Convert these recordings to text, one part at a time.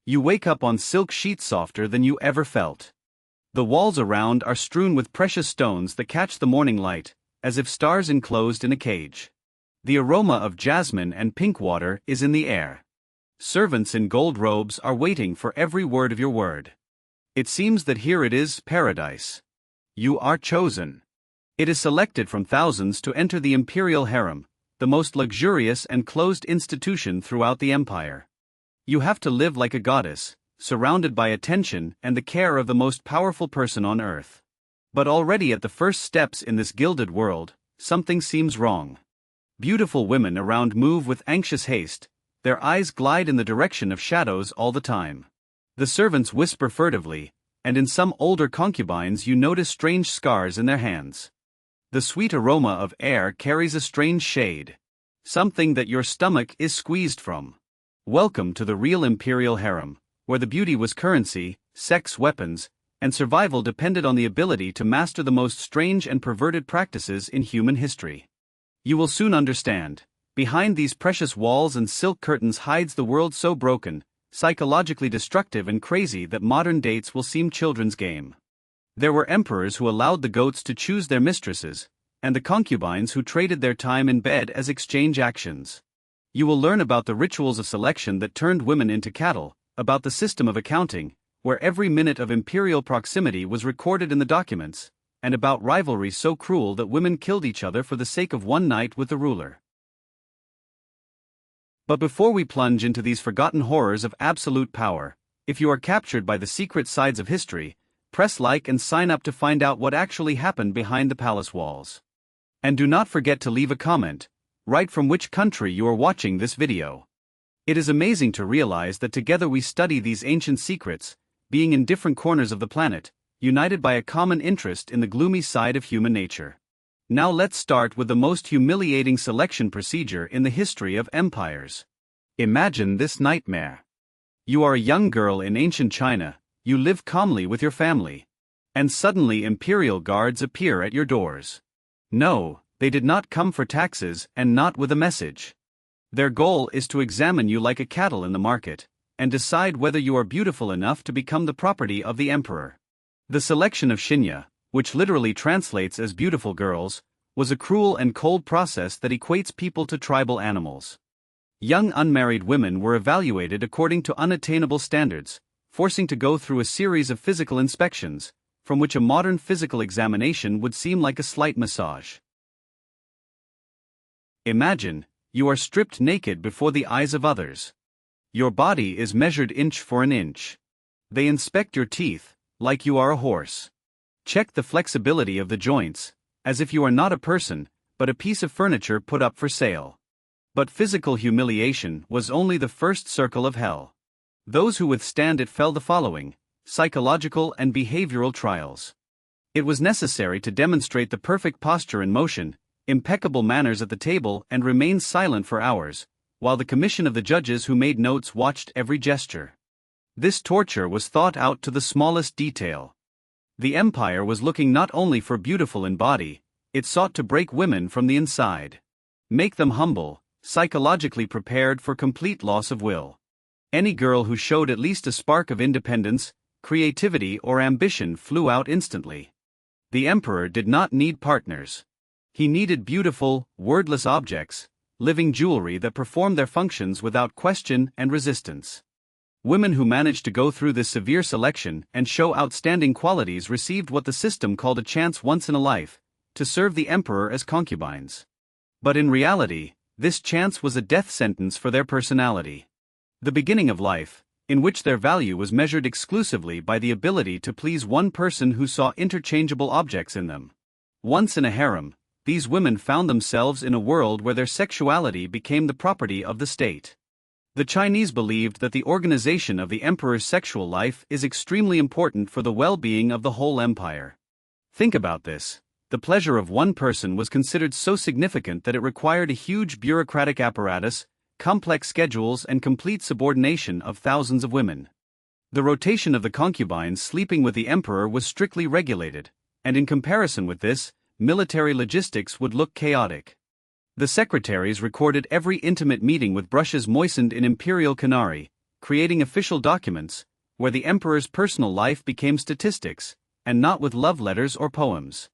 You wake up on silk sheets softer than you ever felt. The walls around are strewn with precious stones that catch the morning light, as if stars enclosed in a cage. The aroma of jasmine and pink water is in the air. Servants in gold robes are waiting for every word of your word. It seems that here it is, paradise. You are chosen. It is selected from thousands to enter the Imperial Harem, the most luxurious and closed institution throughout the empire. You have to live like a goddess, surrounded by attention and the care of the most powerful person on earth. But already at the first steps in this gilded world, something seems wrong. Beautiful women around move with anxious haste, their eyes glide in the direction of shadows all the time. The servants whisper furtively, and in some older concubines you notice strange scars in their hands. The sweet aroma of air carries a strange shade. Something that your stomach is squeezed from. Welcome to the real Imperial Harem, where the beauty was currency, sex weapons, and survival depended on the ability to master the most strange and perverted practices in human history. You will soon understand. Behind these precious walls and silk curtains hides the world so broken, psychologically destructive and crazy that modern dates will seem children's game. There were emperors who allowed the goats to choose their mistresses, and the concubines who traded their time in bed as exchange actions. You will learn about the rituals of selection that turned women into cattle, about the system of accounting, where every minute of imperial proximity was recorded in the documents, and about rivalry so cruel that women killed each other for the sake of one night with the ruler. But before we plunge into these forgotten horrors of absolute power, if you are captured by the secret sides of history, press like and sign up to find out what actually happened behind the palace walls. And do not forget to leave a comment, write from which country you are watching this video. It is amazing to realize that together we study these ancient secrets, being in different corners of the planet, united by a common interest in the gloomy side of human nature. Now let's start with the most humiliating selection procedure in the history of empires. Imagine this nightmare. You are a young girl in ancient China, you live calmly with your family. And suddenly imperial guards appear at your doors. No, they did not come for taxes and not with a message. Their goal is to examine you like a cattle in the market, and decide whether you are beautiful enough to become the property of the emperor. The selection of Shinya, which literally translates as beautiful girls, was a cruel and cold process that equates people to tribal animals. Young unmarried women were evaluated according to unattainable standards, forcing to go through a series of physical inspections, from which a modern physical examination would seem like a slight massage. Imagine, you are stripped naked before the eyes of others. Your body is measured inch for an inch. They inspect your teeth, like you are a horse. Check the flexibility of the joints, as if you are not a person, but a piece of furniture put up for sale. But physical humiliation was only the first circle of hell. Those who withstand it fell the following: psychological and behavioral trials. It was necessary to demonstrate the perfect posture and motion, impeccable manners at the table, and remain silent for hours, while the commission of the judges who made notes watched every gesture. This torture was thought out to the smallest detail. The empire was looking not only for beautiful in body, it sought to break women from the inside. Make them humble, psychologically prepared for complete loss of will. Any girl who showed at least a spark of independence, creativity, or ambition flew out instantly. The emperor did not need partners. He needed beautiful, wordless objects, living jewelry that performed their functions without question and resistance. Women who managed to go through this severe selection and show outstanding qualities received what the system called a chance once in a life, to serve the emperor as concubines. But in reality, this chance was a death sentence for their personality. The beginning of life, in which their value was measured exclusively by the ability to please one person who saw interchangeable objects in them. Once in a harem, these women found themselves in a world where their sexuality became the property of the state. The Chinese believed that the organization of the emperor's sexual life is extremely important for the well-being of the whole empire. Think about this. The pleasure of one person was considered so significant that it required a huge bureaucratic apparatus, complex schedules, and complete subordination of thousands of women. The rotation of the concubines sleeping with the emperor was strictly regulated, and in comparison with this, military logistics would look chaotic. The secretaries recorded every intimate meeting with brushes moistened in imperial canary, creating official documents, where the emperor's personal life became statistics, and not with love letters or poems.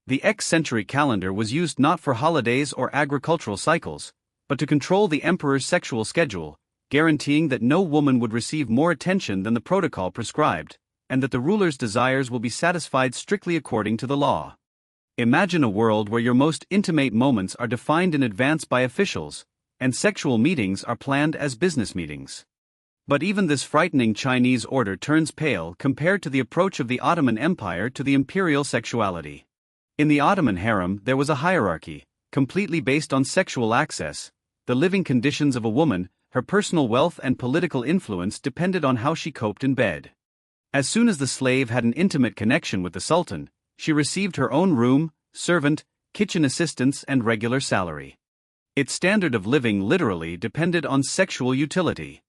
The X-century calendar was used not for holidays or agricultural cycles, but to control the emperor's sexual schedule, guaranteeing that no woman would receive more attention than the protocol prescribed, and that the ruler's desires will be satisfied strictly according to the law. Imagine a world where your most intimate moments are defined in advance by officials, and sexual meetings are planned as business meetings. But even this frightening Chinese order turns pale compared to the approach of the Ottoman Empire to the imperial sexuality. In the Ottoman harem, there was a hierarchy, completely based on sexual access. The living conditions of a woman, her personal wealth and political influence depended on how she coped in bed. As soon as the slave had an intimate connection with the sultan, she received her own room, servant, kitchen assistants, and regular salary. Its standard of living literally depended on sexual utility.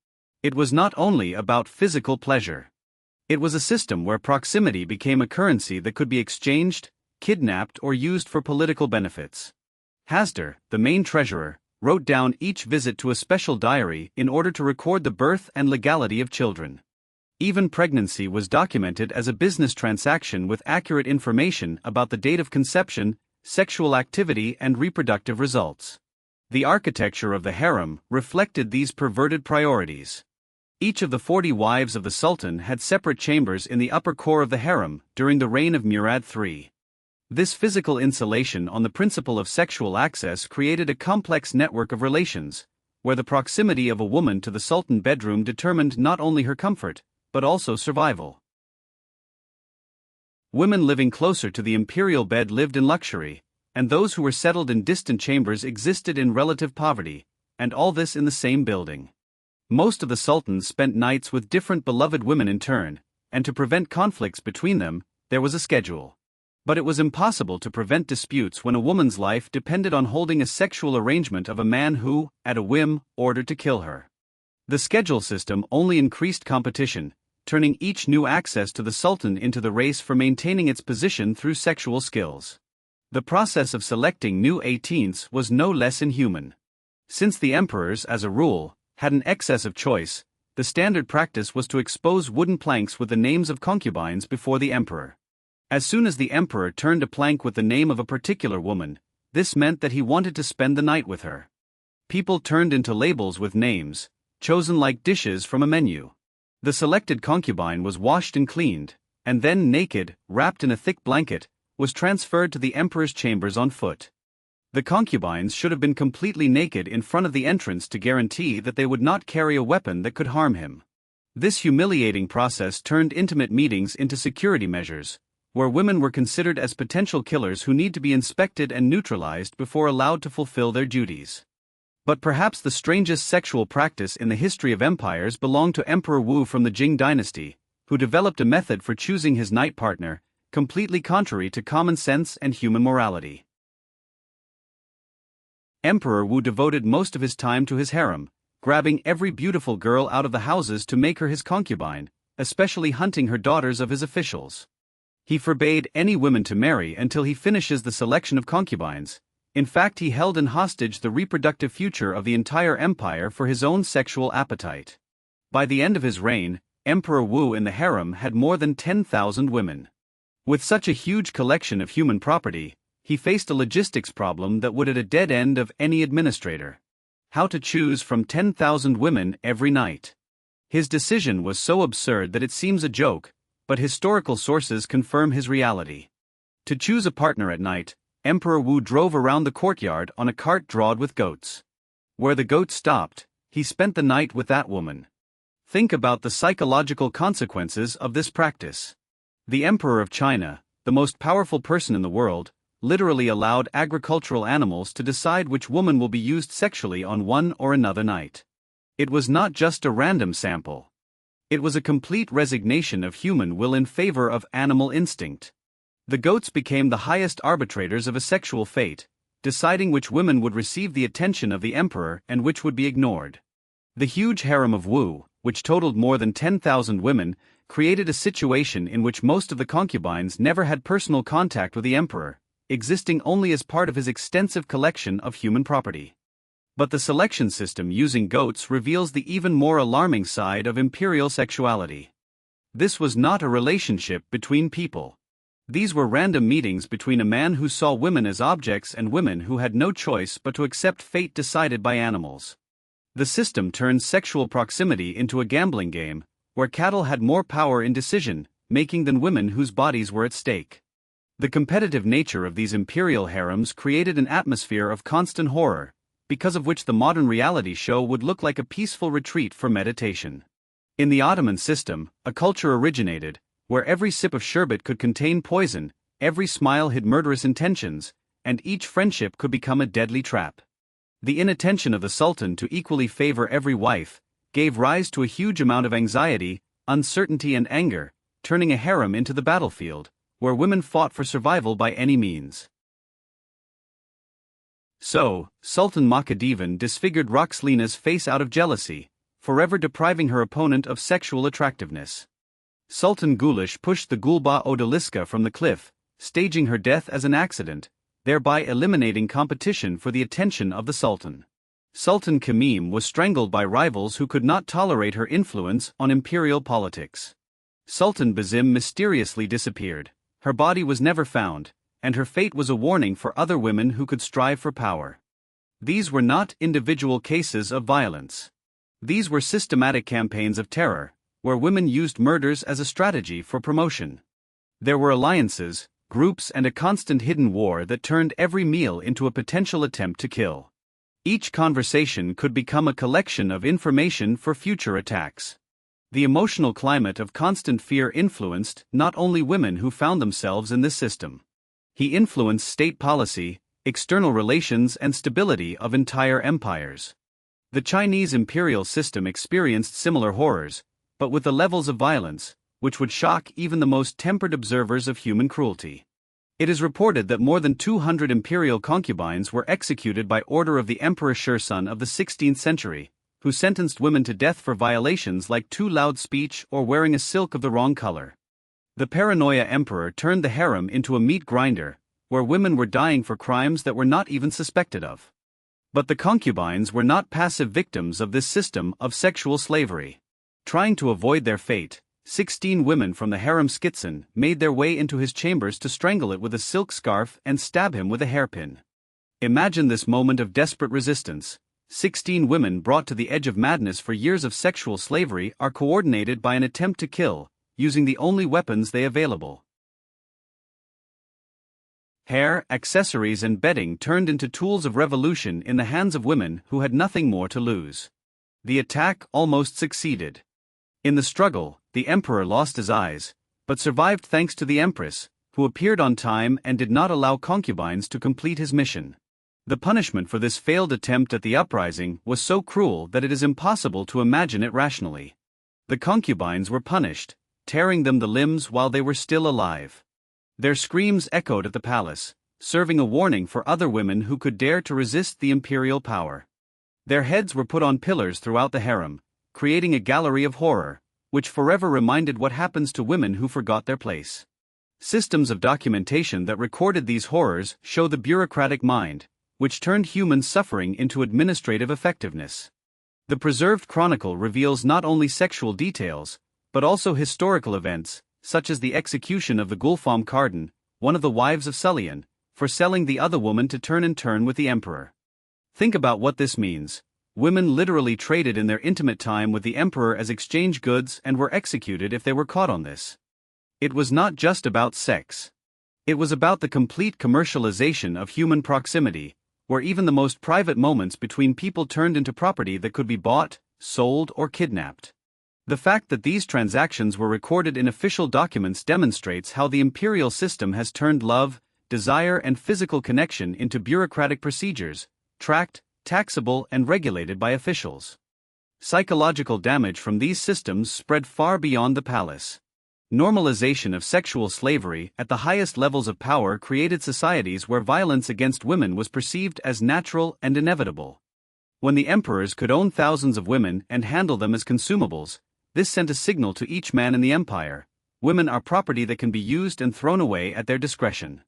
It was not only about physical pleasure. It was a system where proximity became a currency that could be exchanged, kidnapped, or used for political benefits. Hasdar, the main treasurer, wrote down each visit to a special diary in order to record the birth and legality of children. Even pregnancy was documented as a business transaction with accurate information about the date of conception, sexual activity, and reproductive results. The architecture of the harem reflected these perverted priorities. Each of the 40 wives of the sultan had separate chambers in the upper core of the harem during the reign of Murad III. This physical insulation on the principle of sexual access created a complex network of relations, where the proximity of a woman to the sultan bedroom determined not only her comfort, but also survival. Women living closer to the imperial bed lived in luxury, and those who were settled in distant chambers existed in relative poverty, and all this in the same building. Most of the sultans spent nights with different beloved women in turn, and to prevent conflicts between them, there was a schedule. But it was impossible to prevent disputes when a woman's life depended on holding a sexual arrangement of a man who, at a whim, ordered to kill her. The schedule system only increased competition, turning each new access to the sultan into the race for maintaining its position through sexual skills. The process of selecting new 18s was no less inhuman. Since the emperors, as a rule, had an excess of choice, the standard practice was to expose wooden planks with the names of concubines before the emperor. As soon as the emperor turned a plank with the name of a particular woman, this meant that he wanted to spend the night with her. People turned into labels with names, chosen like dishes from a menu. The selected concubine was washed and cleaned, and then naked, wrapped in a thick blanket, was transferred to the emperor's chambers on foot. The concubines should have been completely naked in front of the entrance to guarantee that they would not carry a weapon that could harm him. This humiliating process turned intimate meetings into security measures, where women were considered as potential killers who need to be inspected and neutralized before allowed to fulfill their duties. But perhaps the strangest sexual practice in the history of empires belonged to Emperor Wu from the Jing dynasty, who developed a method for choosing his night partner, completely contrary to common sense and human morality. Emperor Wu devoted most of his time to his harem, grabbing every beautiful girl out of the houses to make her his concubine, especially hunting her daughters of his officials. He forbade any women to marry until he finishes the selection of concubines. In fact, he held in hostage the reproductive future of the entire empire for his own sexual appetite. By the end of his reign, Emperor Wu in the harem had more than 10,000 women. With such a huge collection of human property, he faced a logistics problem that would at a dead end of any administrator. How to choose from 10,000 women every night. His decision was so absurd that it seems a joke, but historical sources confirm his reality. To choose a partner at night, Emperor Wu drove around the courtyard on a cart drawn with goats. Where the goats stopped, he spent the night with that woman. Think about the psychological consequences of this practice. The Emperor of China, the most powerful person in the world, literally allowed agricultural animals to decide which woman will be used sexually on one or another night. It was not just a random sample. It was a complete resignation of human will in favor of animal instinct. The goats became the highest arbitrators of a sexual fate, deciding which women would receive the attention of the emperor and which would be ignored. The huge harem of Wu, which totaled more than 10,000 women, created a situation in which most of the concubines never had personal contact with the emperor, existing only as part of his extensive collection of human property. But the selection system using goats reveals the even more alarming side of imperial sexuality. This was not a relationship between people. These were random meetings between a man who saw women as objects and women who had no choice but to accept fate decided by animals. The system turned sexual proximity into a gambling game, where cattle had more power in decision-making than women whose bodies were at stake. The competitive nature of these imperial harems created an atmosphere of constant horror, because of which the modern reality show would look like a peaceful retreat for meditation. In the Ottoman system, a culture originated, where every sip of sherbet could contain poison, every smile hid murderous intentions, and each friendship could become a deadly trap. The inattention of the Sultan to equally favor every wife gave rise to a huge amount of anxiety, uncertainty and anger, turning a harem into the battlefield, where women fought for survival by any means. So, Sultan Mahkadevan disfigured Roxlina's face out of jealousy, forever depriving her opponent of sexual attractiveness. Sultan Gulish pushed the Gulba Odaliska from the cliff, staging her death as an accident, thereby eliminating competition for the attention of the Sultan. Sultan Kamim was strangled by rivals who could not tolerate her influence on imperial politics. Sultan Bazim mysteriously disappeared, her body was never found, and her fate was a warning for other women who could strive for power. These were not individual cases of violence. These were systematic campaigns of terror, where women used murders as a strategy for promotion. There were alliances, groups and a constant hidden war that turned every meal into a potential attempt to kill. Each conversation could become a collection of information for future attacks. The emotional climate of constant fear influenced not only women who found themselves in this system. He influenced state policy, external relations and stability of entire empires. The Chinese imperial system experienced similar horrors, but with the levels of violence, which would shock even the most tempered observers of human cruelty. It is reported that more than 200 imperial concubines were executed by order of the Emperor Shirsun of the 16th century, who sentenced women to death for violations like too loud speech or wearing a silk of the wrong color. The paranoia emperor turned the harem into a meat grinder, where women were dying for crimes that were not even suspected of. But the concubines were not passive victims of this system of sexual slavery. Trying to avoid their fate, 16 women from the harem Skitson made their way into his chambers to strangle it with a silk scarf and stab him with a hairpin. Imagine this moment of desperate resistance. 16 women brought to the edge of madness for years of sexual slavery are coordinated by an attempt to kill, using the only weapons they available. Hair, accessories and bedding turned into tools of revolution in the hands of women who had nothing more to lose. The attack almost succeeded. In the struggle, the emperor lost his eyes, but survived thanks to the empress, who appeared on time and did not allow concubines to complete his mission. The punishment for this failed attempt at the uprising was so cruel that it is impossible to imagine it rationally. The concubines were punished, tearing them the limbs while they were still alive. Their screams echoed at the palace, serving a warning for other women who could dare to resist the imperial power. Their heads were put on pillars throughout the harem, creating a gallery of horror, which forever reminded what happens to women who forgot their place. Systems of documentation that recorded these horrors show the bureaucratic mind, which turned human suffering into administrative effectiveness. The preserved chronicle reveals not only sexual details, but also historical events, such as the execution of the Gulfam Kardin, one of the wives of Sulian, for selling the other woman to turn and turn with the emperor. Think about what this means. Women literally traded in their intimate time with the emperor as exchange goods and were executed if they were caught on this. It was not just about sex. It was about the complete commercialization of human proximity, where even the most private moments between people turned into property that could be bought, sold, or kidnapped. The fact that these transactions were recorded in official documents demonstrates how the imperial system has turned love, desire, and physical connection into bureaucratic procedures, tracked, taxable, and regulated by officials. Psychological damage from these systems spread far beyond the palace. Normalization of sexual slavery at the highest levels of power created societies where violence against women was perceived as natural and inevitable. When the emperors could own thousands of women and handle them as consumables, this sent a signal to each man in the empire: women are property that can be used and thrown away at their discretion.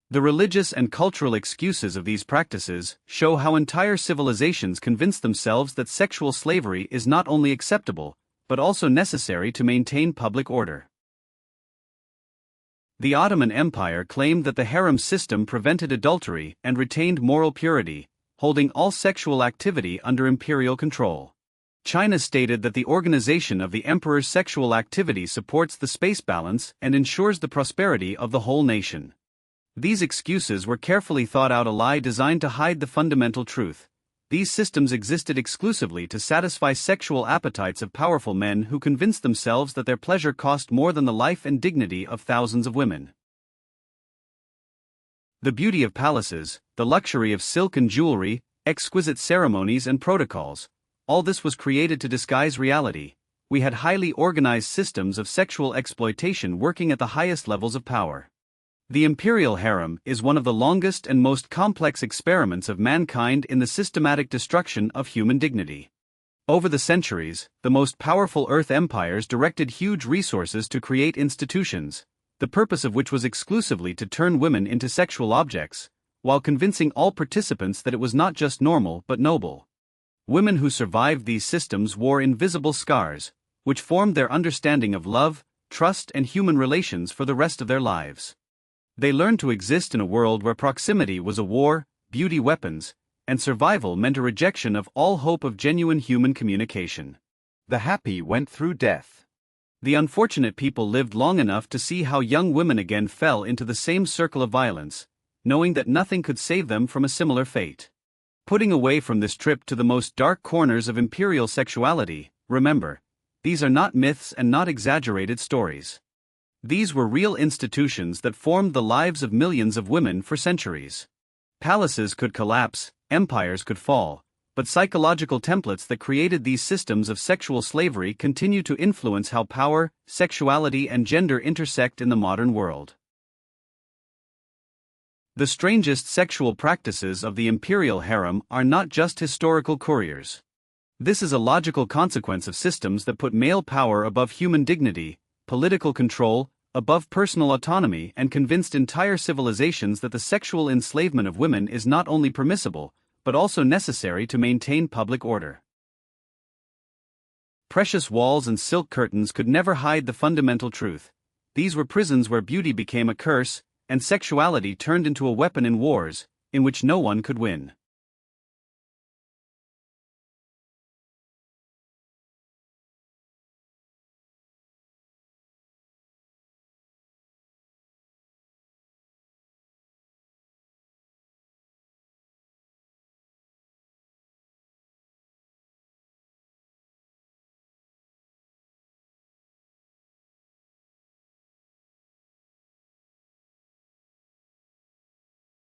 The religious and cultural excuses of these practices show how entire civilizations convinced themselves that sexual slavery is not only acceptable, but also necessary to maintain public order. The Ottoman Empire claimed that the harem system prevented adultery and retained moral purity, holding all sexual activity under imperial control. China stated that the organization of the emperor's sexual activity supports the space balance and ensures the prosperity of the whole nation. These excuses were carefully thought out, a lie designed to hide the fundamental truth. These systems existed exclusively to satisfy sexual appetites of powerful men who convinced themselves that their pleasure cost more than the life and dignity of thousands of women. The beauty of palaces, the luxury of silk and jewelry, exquisite ceremonies and protocols, all this was created to disguise reality. We had highly organized systems of sexual exploitation working at the highest levels of power. The imperial harem is one of the longest and most complex experiments of mankind in the systematic destruction of human dignity. Over the centuries, the most powerful Earth empires directed huge resources to create institutions, the purpose of which was exclusively to turn women into sexual objects, while convincing all participants that it was not just normal but noble. Women who survived these systems wore invisible scars, which formed their understanding of love, trust, and human relations for the rest of their lives. They learned to exist in a world where proximity was a war, beauty weapons, and survival meant a rejection of all hope of genuine human communication. The happy went through death. The unfortunate people lived long enough to see how young women again fell into the same circle of violence, knowing that nothing could save them from a similar fate. Putting away from this trip to the most dark corners of imperial sexuality, remember, these are not myths and not exaggerated stories. These were real institutions that formed the lives of millions of women for centuries. Palaces could collapse, empires could fall, but psychological templates that created these systems of sexual slavery continue to influence how power, sexuality, and gender intersect in the modern world. The strangest sexual practices of the imperial harem are not just historical couriers. This is a logical consequence of systems that put male power above human dignity, political control above personal autonomy, and convinced entire civilizations that the sexual enslavement of women is not only permissible, but also necessary to maintain public order. Precious walls and silk curtains could never hide the fundamental truth. These were prisons where beauty became a curse, and sexuality turned into a weapon in wars, in which no one could win.